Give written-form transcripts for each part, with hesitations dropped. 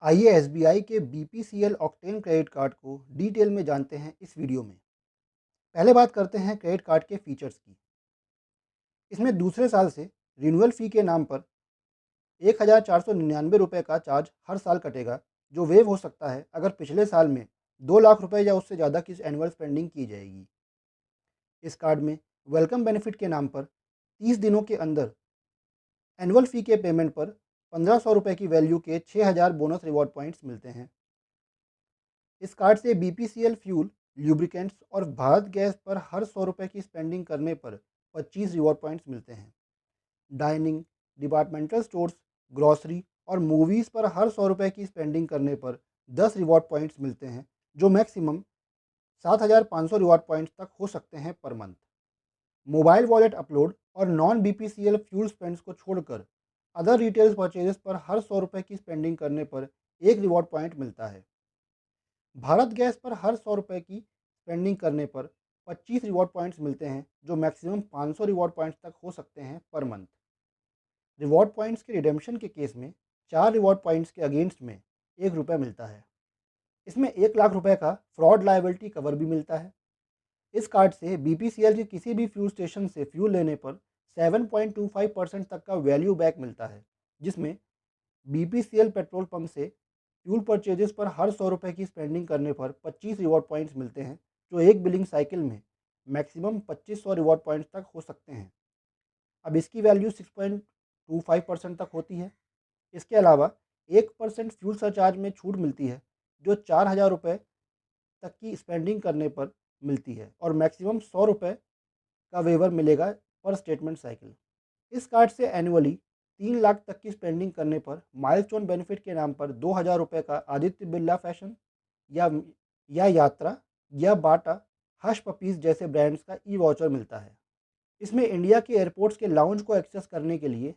आइए एसबीआई के BPCL octane credit card को डिटेल में जानते हैं इस वीडियो में। पहले बात करते हैं क्रेडिट कार्ड के फीचर्स की। इसमें दूसरे साल से रिन्यूअल फ़ी के नाम पर 1,499 रुपये का चार्ज हर साल कटेगा, जो वेव हो सकता है अगर पिछले साल में 2 लाख रुपये या उससे ज़्यादा की एनुअल स्पेंडिंग की जाएगी। इस कार्ड में वेलकम बेनिफिट के नाम पर 30 दिनों के अंदर एनुअल फ़ी के पेमेंट पर 1,500 रुपये की वैल्यू के 6,000 बोनस रिवॉर्ड पॉइंट्स मिलते हैं। इस कार्ड से बीपीसीएल फ्यूल, ल्यूब्रिकेंट्स और भारत गैस पर हर 100 रुपये की स्पेंडिंग करने पर 25 रिवॉर्ड पॉइंट्स मिलते हैं। डाइनिंग, डिपार्टमेंटल स्टोर्स, ग्रॉसरी और मूवीज़ पर हर 100 रुपये की स्पेंडिंग करने पर 10 रिवॉर्ड पॉइंट्स मिलते हैं, जो मैक्सिमम 7,500 रिवॉर्ड पॉइंट्स तक हो सकते हैं per month. Mobile wallet upload और नॉन बीपीसीएल फ्यूल स्पेंड्स को छोड़कर अदर रिटेल परचेजेस पर हर 100 रुपये की स्पेंडिंग करने पर एक रिवॉर्ड पॉइंट मिलता है। भारत गैस पर हर 100 रुपये की स्पेंडिंग करने पर 25 रिवॉर्ड पॉइंट्स मिलते हैं, जो मैक्सिमम 500 रिवॉर्ड पॉइंट्स तक हो सकते हैं पर मंथ। रिवॉर्ड पॉइंट्स के रिडेम्पशन के केस में 4 रिवॉर्ड पॉइंट्स के अगेंस्ट में 1 रुपये मिलता है। इसमें 1 लाख रुपये का फ्रॉड लायबिलिटी कवर भी मिलता है। इस कार्ड से बीपीसीएल के किसी भी फ्यूल स्टेशन से फ्यूल लेने पर 7.25% तक का वैल्यू बैक मिलता है, जिसमें बीपीसीएल पेट्रोल पंप से फ्यूल परचेजेस पर हर 100 रुपये की स्पेंडिंग करने पर 25 रिवॉर्ड पॉइंट्स मिलते हैं, जो एक बिलिंग साइकिल में मैक्सिमम 2500 रिवॉर्ड पॉइंट्स तक हो सकते हैं। अब इसकी वैल्यू 6.25% तक होती है। इसके अलावा 1% फ्यूल सरचार्ज में छूट मिलती है, जो 4,000 रुपये तक की स्पेंडिंग करने पर मिलती है, और मैक्सिमम 100 रुपये का वेवर मिलेगा पर स्टेटमेंट साइकिल। इस कार्ड से एनुअली 3 लाख तक की स्पेंडिंग करने पर माइलस्टोन बेनिफिट के नाम पर 2,000 रुपये का आदित्य बिरला फैशन या यात्रा या बाटा हश पपीज़ जैसे ब्रांड्स का ई वाउचर मिलता है। इसमें इंडिया के एयरपोर्ट्स के लाउंज को एक्सेस करने के लिए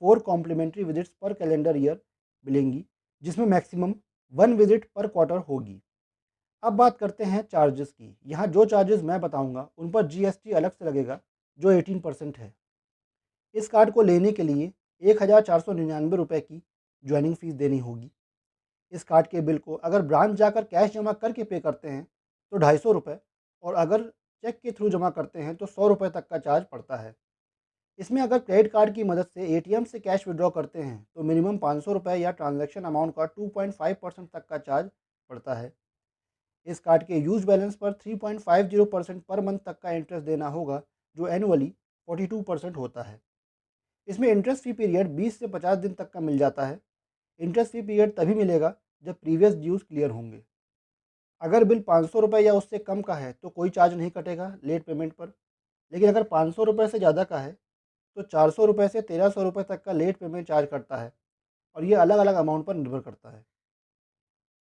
4 कॉम्प्लीमेंट्री विजिट्स पर कैलेंडर ईयर मिलेंगी, जिसमें मैक्सिमम 1 विजिट पर क्वार्टर होगी। अब बात करते हैं चार्जेस की। यहाँ जो चार्जेस मैं बताऊँगा उन पर जीएसटी अलग से लगेगा, जो 18% है। इस कार्ड को लेने के लिए 1,499 रुपये की ज्वाइनिंग फ़ीस देनी होगी। इस कार्ड के बिल को अगर ब्रांच जाकर कैश जमा करके पे करते हैं तो 250 रुपये, और अगर चेक के थ्रू जमा करते हैं तो 100 रुपये तक का चार्ज पड़ता है। इसमें अगर क्रेडिट कार्ड की मदद से एटीएम से कैश विड्रॉ करते हैं तो मिनिमम 500 रुपये या ट्रांजैक्शन अमाउंट का 2.5% तक का चार्ज पड़ता है। इस कार्ड के यूज बैलेंस पर 3.50% पर मंथ तक का इंटरेस्ट देना होगा, जो एनुअली 42% होता है। इसमें इंटरेस्ट फ्री पीरियड 20 से 50 दिन तक का मिल जाता है। इंटरेस्ट फ्री पीरियड तभी मिलेगा जब प्रीवियस ड्यूज क्लियर होंगे। अगर बिल 500 रुपये या उससे कम का है तो कोई चार्ज नहीं कटेगा लेट पेमेंट पर, लेकिन अगर 500 रुपये से ज़्यादा का है तो 400 रुपये से 1,300 रुपये तक का लेट पेमेंट चार्ज करता है, और ये अलग अलग अमाउंट पर निर्भर करता है।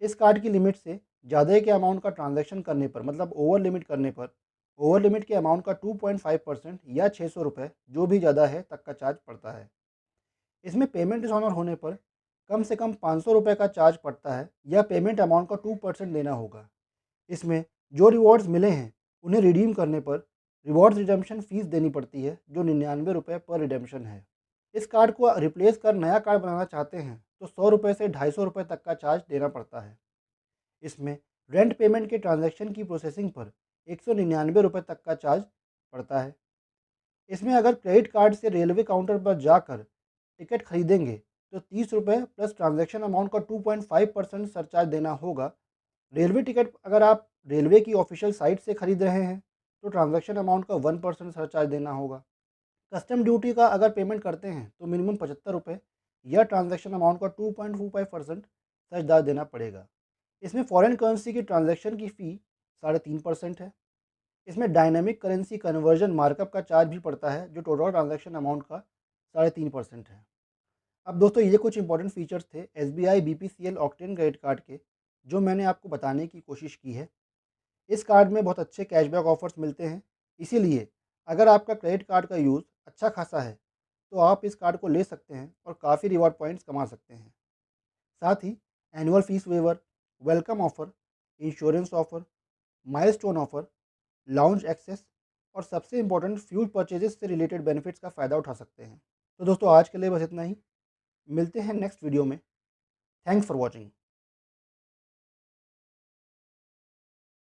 इस कार्ड की लिमिट से ज़्यादा के अमाउंट का ट्रांजैक्शन करने पर, मतलब ओवर लिमिट करने पर, ओवर लिमिट के अमाउंट का 2.5% या 600 रुपये, जो भी ज़्यादा है, तक का चार्ज पड़ता है। इसमें पेमेंट डिसऑनर होने पर कम से कम 500 रुपये का चार्ज पड़ता है, या पेमेंट अमाउंट का 2% देना होगा। इसमें जो रिवॉर्ड्स मिले हैं उन्हें रिडीम करने पर रिवॉर्ड्स रिडेम्पशन फ़ीस देनी पड़ती है, जो 99 रुपये पर रिडेम्पशन है। इस कार्ड को रिप्लेस कर नया कार्ड बनाना चाहते हैं तो 100 रुपये से 250 रुपये तक का चार्ज देना पड़ता है। इसमें रेंट पेमेंट के ट्रांजैक्शन की प्रोसेसिंग पर 199 रुपये तक का चार्ज पड़ता है। इसमें अगर क्रेडिट कार्ड से रेलवे काउंटर पर जाकर टिकट खरीदेंगे तो 30 रुपये प्लस ट्रांजैक्शन अमाउंट का 2.5% सरचार्ज देना होगा। रेलवे टिकट अगर आप रेलवे की ऑफिशियल साइट से खरीद रहे हैं तो ट्रांजैक्शन अमाउंट का 1% सरचार्ज देना होगा। कस्टम ड्यूटी का अगर पेमेंट करते हैं तो मिनिमम 75 रुपये या ट्रांजैक्शन अमाउंट का 2.25% सरचार्ज देना पड़ेगा। इसमें फॉरेन करेंसी की ट्रांजैक्शन की फ़ी 3.5% है। इसमें डायनामिक करेंसी कन्वर्जन मार्कअप का चार्ज भी पड़ता है, जो टोटल ट्रांजैक्शन अमाउंट का 3.5% है। अब दोस्तों, ये कुछ इंपॉर्टेंट फीचर्स थे SBI BPCL octane credit card के, जो मैंने आपको बताने की कोशिश की है। इस कार्ड में बहुत अच्छे कैशबैक ऑफर्स मिलते हैं, इसीलिए अगर आपका क्रेडिट कार्ड का यूज़ अच्छा खासा है तो आप इस कार्ड को ले सकते हैं और काफ़ी रिवॉर्ड पॉइंट्स कमा सकते हैं। साथ ही annual fee waiver, welcome offer, insurance offer, milestone offer, lounge access और सबसे इम्पोर्टेंट फ्यूल परचेजेस से रिलेटेड बेनिफिट्स का फ़ायदा उठा सकते हैं। तो दोस्तों, आज के लिए बस इतना ही। मिलते हैं नेक्स्ट वीडियो में। Thanks for watching.